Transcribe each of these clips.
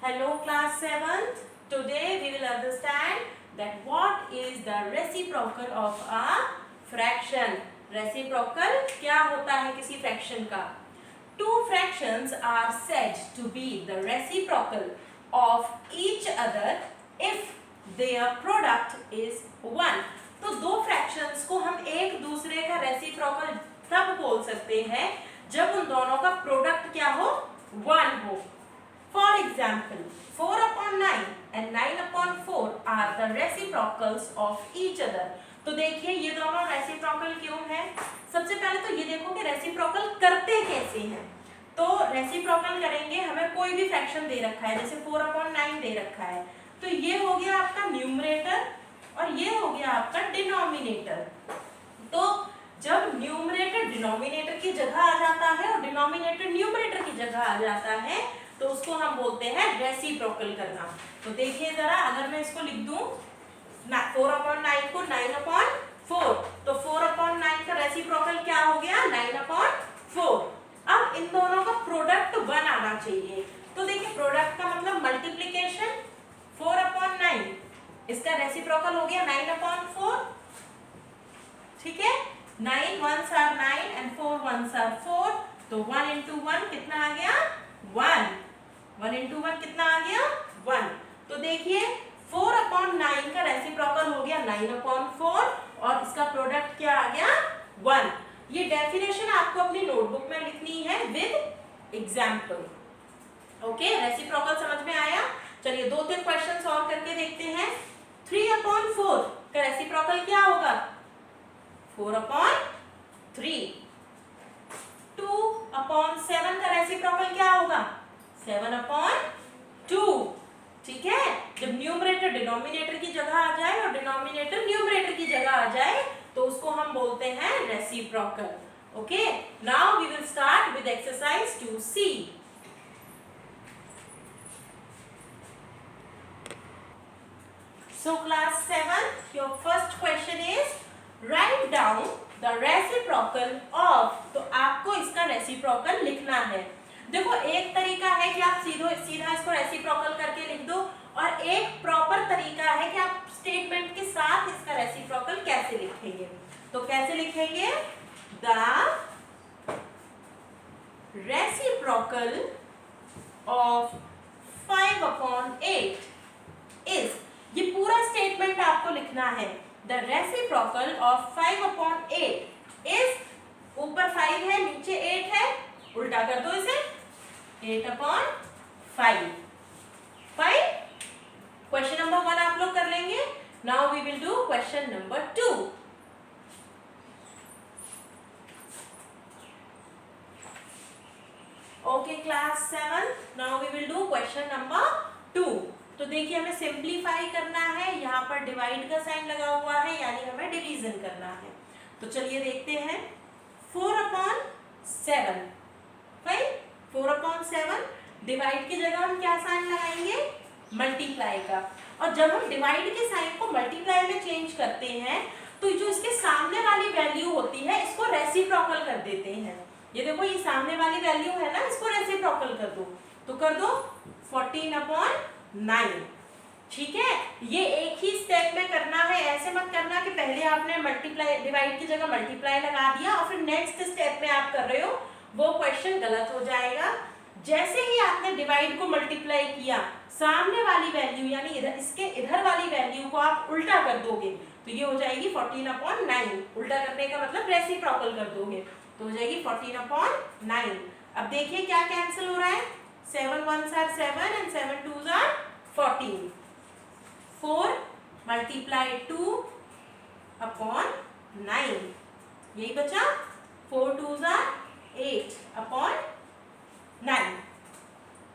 Hello class 7th. Today we will understand that what is the reciprocal of a fraction. Reciprocal क्या होता है किसी fraction का? Two fractions are said to be the reciprocal of each other if their product is 1. तो दो fractions को हम एक दूसरे का reciprocal तब बोल सकते हैं जब उन दोनों का product क्या हो? 1 हो. For example, 4 upon 9 and 9 upon 4 are the reciprocals of each other. तो देखिए ये दोनों रेसिप्रोकल क्यों हैं? सबसे पहले तो ये देखो कि रेसिप्रोकल करते कैसे हैं. तो रेसिप्रोकल करेंगे, हमें कोई भी फ्रैक्शन दे रखा है, जैसे 4 upon 9 दे रखा है, तो ये हो गया आपका न्यूमरेटर और ये हो गया आपका डिनोमिनेटर. तो जब न्यूमरेटर डिनोमिनेटर की जगह आ जाता है और डिनोमिनेटर न्यूमरेटर की जगह आ जाता है तो उसको हम बोलते हैं रेसिप्रोकल करना. तो देखिए जरा, अगर मैं इसको लिख दूं 4 upon 9 को 9 upon 4, तो 4 upon 9 का रेसिप्रोकल क्या हो गया? 9 upon 4. अब इन दोनों का प्रोडक्ट 1 आना चाहिए. तो देखिए प्रोडक्ट का मतलब मल्टीप्लिकेशन. 4 upon 9 इसका रेसिप्रोकल हो गया 9 upon 4. ठीक है, 9 ones are 9 and 4 ones are 4. तो 1 into 1 कितना आ गया? 1. 1 into 1 कितना आ गया? 1. तो देखिए 4 upon 9 का रेसिप्रोकल हो गया 9 upon 4 और इसका प्रोडक्ट क्या आ गया? 1. ये डेफिनेशन आपको अपनी नोटबुक में लिखनी है विद एग्जाम्पल. ओके, रेसिप्रोकल समझ में आया? चलिए 2-3 क्वेश्चन और करके देखते हैं. 3 upon 4 का रेसिप्रोकल क्या होगा? 4 upon 3. 2 upon 7 का रेसिप्रोकल क्या होगा? 7 upon 2. ठीक है, जब न्यूमरेटर डिनोमिनेटर की जगह आ जाए और डिनोमिनेटर न्यूमरेटर की जगह आ जाए तो उसको हम बोलते हैं reciprocal. Okay, now we will start with exercise 2C. So class 7, your first question is write down the reciprocal of. तो आपको इसका रेसिप्रोकल लिखना है. देखो एक तरीका है कि आप सीधा इसको रेसिप्रोकल करके लिख दो और एक प्रॉपर तरीका है कि आप स्टेटमेंट के साथ इसका रेसिप्रोकल कैसे लिखेंगे. तो कैसे लिखेंगे? The reciprocal of 5 upon 8 is. ये पूरा स्टेटमेंट आपको लिखना है. The reciprocal of 5 upon 8 is. ऊपर 5 है, नीचे 8 है, उल्टा कर दो इसे. 8 upon 5. क्वेश्चन नंबर 1 आप लोग कर लेंगे. Now we will do question number 2. Okay class 7, now we will do question number 2. तो देखिए हमें सिंप्लीफाई करना है. यहाँ पर डिवाइड का साइन लगा हुआ है, यानी हमें डिवीजन करना है. तो चलिए देखते हैं. 4 upon 7. 4 upon 7 डिवाइड की जगह हम क्या साइन लगाएंगे? मल्टीप्लाई का. और जब हम डिवाइड के साइन को मल्टीप्लाई में चेंज करते हैं तो जो इसके सामने वाली वैल्यू होती है इसको रेसिप्रोकल कर देते हैं. ये देखो ये सामने वाली वैल्यू है ना, इसको रेसिप्रोकल कर दो. तो कर दो 14 upon 9. ठीक है, ये एक ही स्टेप में करना है. ऐसे मत करना कि पहले आपने मल्टीप्लाई डिवाइड की जगह मल्टीप्लाई लगा दिया और फिर नेक्स्ट स्टेप में आप कर रहे हो, वो क्वेश्चन गलत हो जाएगा. जैसे ही आपने डिवाइड को मल्टीप्लाई किया, सामने वाली वैल्यू यानी इधर इसके इधर वाली वैल्यू को आप उल्टा कर दोगे तो ये हो जाएगी 14 upon 9. उल्टा करने का मतलब रेसिप्रोकल कर दोगे तो हो जाएगी 14 upon 9. अब देखिए क्या कैंसिल हो रहा है. 7 ones are 7 and 7 twos are 14. 4 multiply 2 upon 9. यही बचा. 4 twos are 8 upon 9.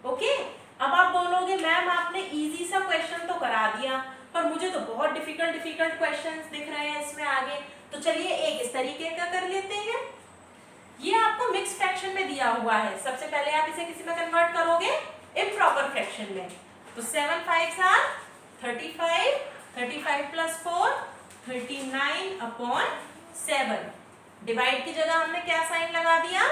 ओके, अब आप बोलोगे मैम आपने इजी सा क्वेश्चन तो करा दिया पर मुझे तो बहुत डिफिकल्ट क्वेश्चंस दिख रहे हैं इसमें आगे. तो चलिए एक इस तरीके का कर लेते हैं. ये आपको मिक्स फ्रैक्शन में दिया हुआ है. सबसे पहले आप इसे किसी में कन्वर्ट करोगे? इम्प्रॉपर फ्रैक्शन में. तो 7 5s are 35. 35 plus 4 39 upon 7. Divide की जगह हमने क्या साइन लगा दिया?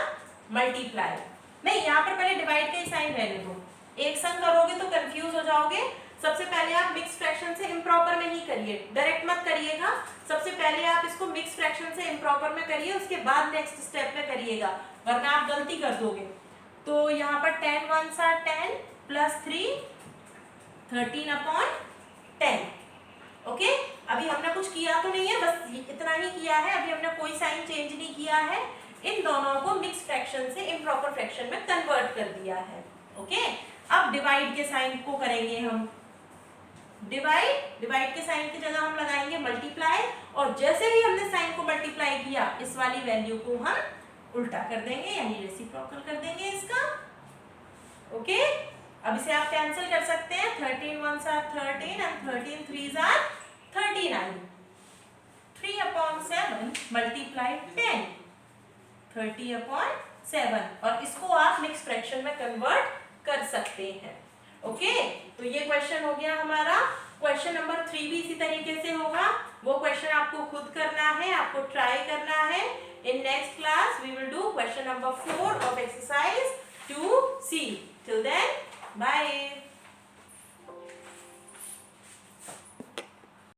मल्टीप्लाई. नहीं, यहाँ पर पहले डिवाइड का ही साइन रहने दो. एक संग करोगे तो कंफ्यूज हो जाओगे। सबसे पहले आप मिक्स फ्रैक्शन से इम्प्रॉपर में ही करिए, डायरेक्ट मत करिएगा। सबसे पहले आप इसको मिक्स फ्रैक्शन से इम्प्रॉपर में करिए, उसके बाद नेक्स्ट स्टेप में करिएगा, वरना आप गलती कर दोगे। तो यहाँ पर 10 1s are 10 प्लस 3 13/10। ओके, अभी हमने कुछ किया तो नहीं है, बस इतना ही किया है, अभी हमने कोई साइन चेंज नहीं किया है, इन दोनों को मिक्स फ्रैक्शन से इम्प्रॉपर फ्रैक्शन में कन्वर्ट कर दिया है। ओके, अब डिवाइड के साइन को करेंगे हम। डिवाइड के साइन की जगह हम लगाएंगे मल्टीप्लाई, और जैसे ही हमने साइन को मल्टीप्लाई किया, इस वाली वैल्यू को हम उल्टा कर देंगे, यानी रेसिप्रोकल कर देंगे इसका। ओके, अब इसे आप कैंसिल कर सकते हैं। 13 1s are 13 and 13 3s are 39। 3/7 multiply 10, 30/7, और इसको आप मिक्स फ्रैक्शन में कन्वर्ट कर सकते हैं। ओके, तो ये क्वेश्चन हो गया हमारा। क्वेश्चन नंबर 3 भी इसी तरीके से होगा, वो क्वेश्चन आपको खुद करना है, आपको ट्राई करना है। In next class we will do question number 4 of exercise 2C. Till then,